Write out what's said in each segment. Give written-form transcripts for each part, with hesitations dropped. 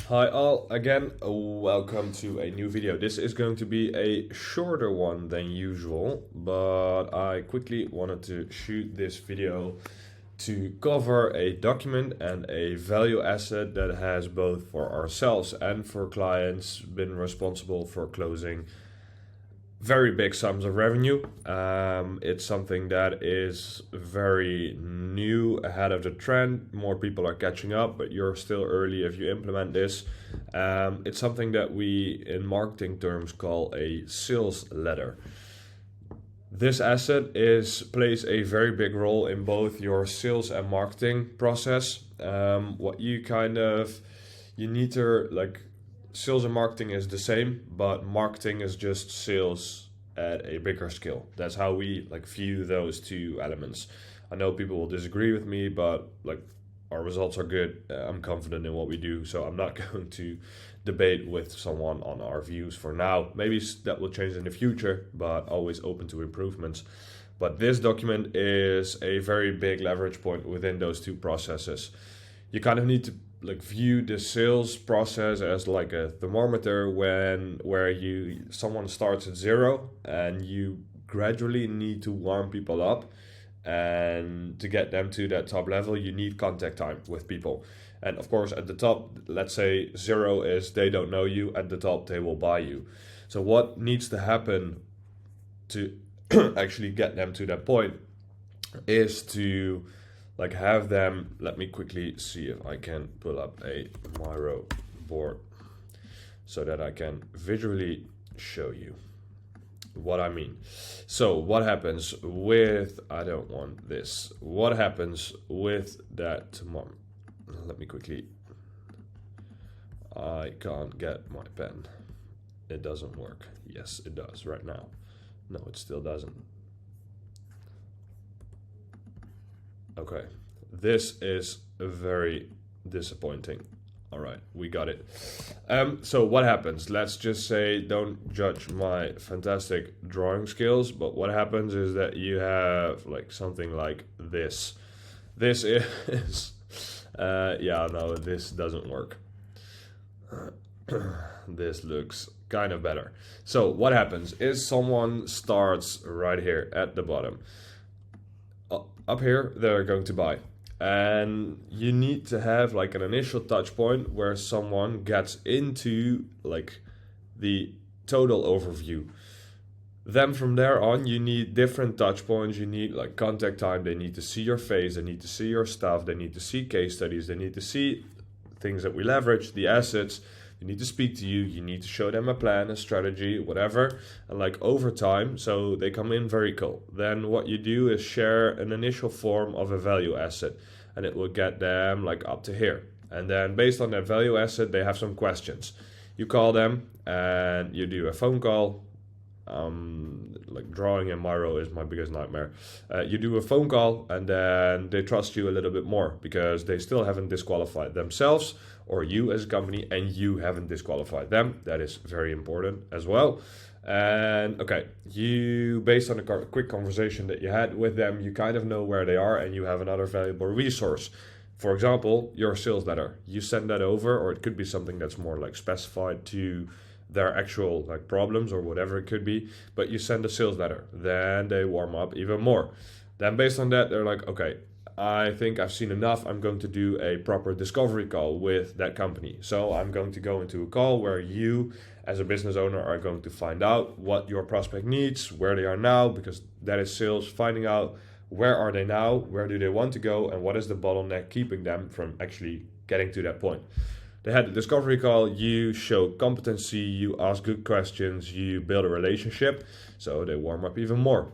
Hi all, again, welcome to a new video. This is going to be a shorter one than usual, but I quickly wanted to shoot this video to cover a document and a value asset that has both for ourselves and for clients been responsible for closing very big sums of revenue. It's something that is very new, ahead of the trend. More people are catching up, but you're still early if you implement this. It's something that we, in marketing terms, call a sales letter. This asset plays a very big role in both your sales and marketing process. What you need to sales and marketing is the same, but marketing is just sales at a bigger scale. That's how we view those two elements. I know people will disagree with me, but our results are good. I'm confident in what we do, so I'm not going to debate with someone on our views for now. Maybe that will change in the future, but always open to improvements. But this document is a very big leverage point within those two processes. You kind of need to view the sales process as like a thermometer where someone starts at zero and you gradually need to warm people up, and to get them to that top level you need contact time with people. And of course at the top, let's say zero is they don't know you, at the top they will buy you. So what needs to happen to actually get them to that point is to have them, let me quickly see if I can pull up a Miro board so that I can visually show you what I mean. So what happens with, what happens with that tomorrow? Let me quickly, I can't get my pen. It doesn't work. Yes, it does right now. No, it still doesn't. Okay, this is very disappointing. All right, we got it. So what happens? Let's just say, don't judge my fantastic drawing skills, but what happens is that you have something like this. This is, no, this doesn't work. This looks kind of better. So what happens is someone starts right here at the bottom. Up here, they're going to buy. And you need to have an initial touch point where someone gets into the total overview. Then from there on, you need different touch points. You need contact time. They need to see your face. They need to see your stuff. They need to see case studies. They need to see things that we leverage, the assets. You need to speak to you. You need to show them a plan, a strategy, whatever. And over time, so they come in very cool. Then what you do is share an initial form of a value asset, and it will get them up to here. And then based on that value asset, they have some questions. You call them and you do a phone call. Drawing in Miro is my biggest nightmare. You do a phone call, and then they trust you a little bit more because they still haven't disqualified themselves or you as a company, and you haven't disqualified them. That is very important as well. And okay, you, based on a quick conversation that you had with them, you kind of know where they are, and you have another valuable resource. For example, your sales letter. You send that over, or it could be something that's more specified to their actual problems or whatever it could be, but you send a sales letter. Then they warm up even more. Then based on that, they're okay, I think I've seen enough. I'm going to do a proper discovery call with that company. So I'm going to go into a call where you as a business owner are going to find out what your prospect needs, where they are now, because that is sales, finding out where are they now, where do they want to go, and what is the bottleneck keeping them from actually getting to that point. They had the discovery call, you show competency, you ask good questions, you build a relationship, so they warm up even more.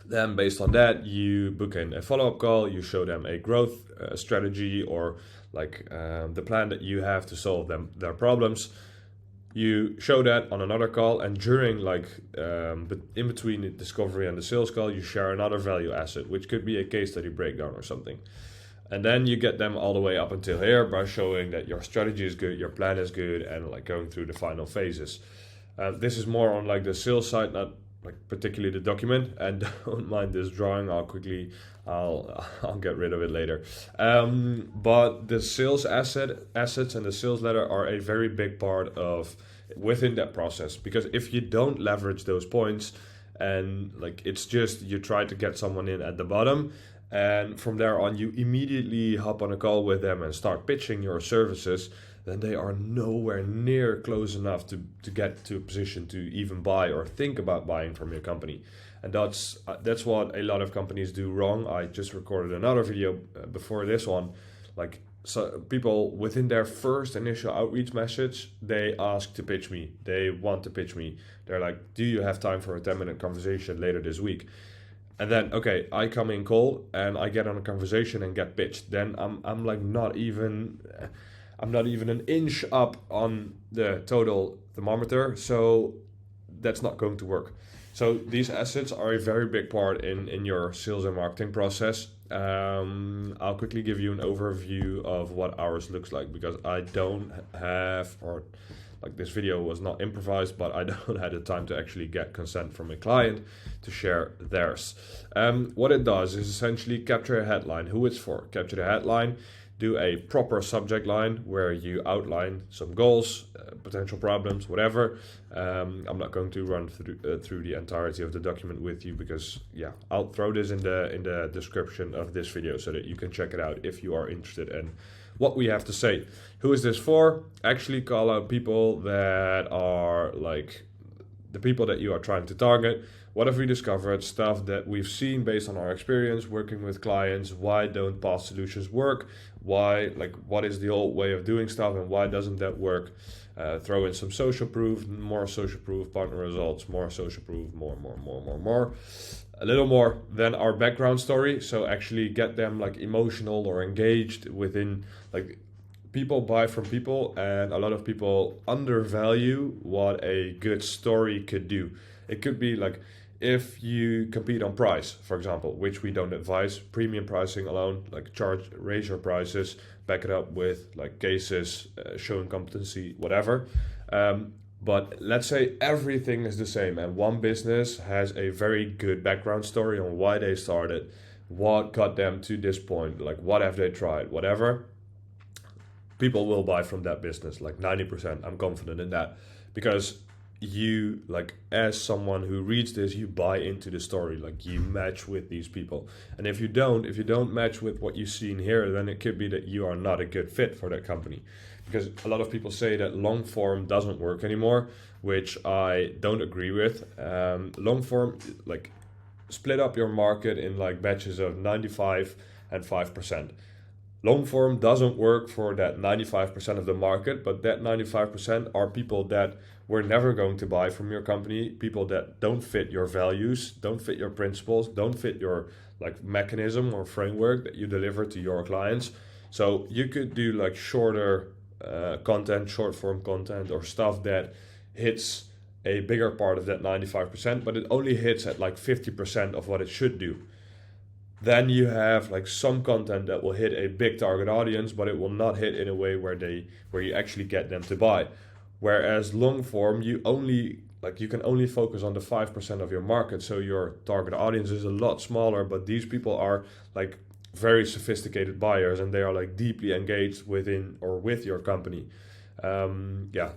Then based on that, you book in a follow-up call, you show them a growth strategy or the plan that you have to solve their problems. You show that on another call, and during in between the discovery and the sales call, you share another value asset, which could be a case study breakdown or something. And then you get them all the way up until here by showing that your strategy is good, your plan is good, and going through the final phases. This is more on the sales side, not like particularly the document, and don't mind this drawing. I'll get rid of it later. But the sales assets and the sales letter are a very big part of within that process, because if you don't leverage those points, and like it's just you try to get someone in at the bottom, and from there on you immediately hop on a call with them and start pitching your services, then they are nowhere near close enough to get to a position to even buy or think about buying from your company. And that's what a lot of companies do wrong. I just recorded another video before this one. Like, so people within their first initial outreach message, they ask to pitch me. They want to pitch me. They're like, do you have time for a 10-minute conversation later this week? And then, okay, I come in cold and I get on a conversation and get pitched. Then I'm like not even an inch up on the total thermometer. So that's not going to work. So these assets are a very big part in your sales and marketing process. I'll quickly give you an overview of what ours looks like, because I don't have, or like this video was not improvised, but I don't have the time to actually get consent from a client to share theirs. What it does is essentially capture a headline, who it's for, capture the headline, do a proper subject line where you outline some goals, potential problems, whatever. I'm not going to run through the entirety of the document with you, because yeah, I'll throw this in the description of this video so that you can check it out if you are interested in what we have to say. Who is this for? Actually call out people that are like the people that you are trying to target. What have we discovered? Stuff that we've seen based on our experience working with clients. Why don't past solutions work? Why, like, what is the old way of doing stuff and why doesn't that work? Throw in some social proof, more social proof, partner results, more social proof, more. A little more than our background story. So actually get them like emotional or engaged within, like, people buy from people, and a lot of people undervalue what a good story could do. It could be like, if you compete on price, for example, which we don't advise, premium pricing alone, like raise your prices, back it up with like cases, showing competency, whatever. But let's say everything is the same and one business has a very good background story on why they started, what got them to this point, like what have they tried, whatever. People will buy from that business, like 90%. I'm confident in that, because you, like, as someone who reads this, you buy into the story, like you match with these people. And if you don't match with what you see in here, then it could be that you are not a good fit for that company. Because a lot of people say that long form doesn't work anymore, which I don't agree with. Long form, like, split up your market in like batches of 95 and 5%. Long form doesn't work for that 95% of the market, but that 95% are people that were never going to buy from your company, people that don't fit your values, don't fit your principles, don't fit your like mechanism or framework that you deliver to your clients. So you could do like shorter content, short form content, or stuff that hits a bigger part of that 95%, but it only hits at like 50% of what it should do. Then you have like some content that will hit a big target audience, but it will not hit in a way where you actually get them to buy. Whereas long form, you can only focus on the 5% of your market, so your target audience is a lot smaller, but these people are like very sophisticated buyers and they are like deeply engaged within or with your company.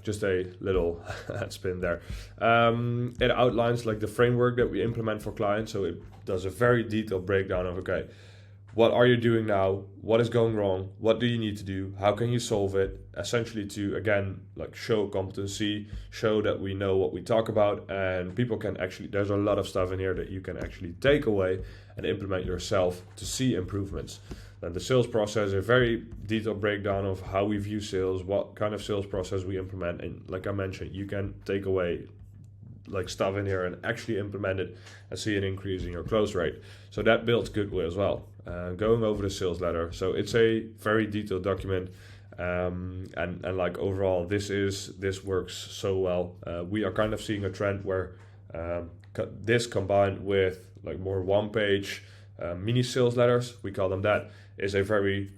Just a little spin there. It outlines like the framework that we implement for clients. So it does a very detailed breakdown of, okay, what are you doing now? What is going wrong? What do you need to do? How can you solve it? Essentially to, again, like show competency, show that we know what we talk about, and people can actually, there's a lot of stuff in here that you can actually take away and implement yourself to see improvements. Then the sales process, a very detailed breakdown of how we view sales, what kind of sales process we implement. And like I mentioned, you can take away like stuff in here and actually implement it and see an increase in your close rate. So that builds goodwill as well. Going over the sales letter. So it's a very detailed document. And like overall, this works so well. We are kind of seeing a trend where this combined with like more one-page mini sales letters, we call them that, is a very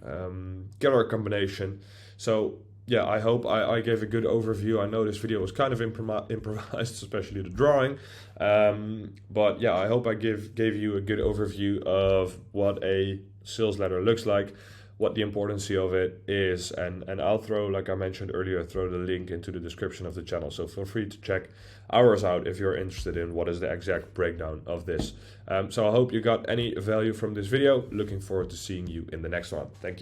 killer combination. So yeah, I hope I gave a good overview. I know this video was kind of improvised, especially the drawing. But yeah, I hope I gave you a good overview of what a sales letter looks like, what the importance of it is, and I'll throw, like I mentioned earlier, throw the link into the description of the channel. So feel free to check ours out if you're interested in what is the exact breakdown of this. So I hope you got any value from this video. Looking forward to seeing you in the next one. Thank you.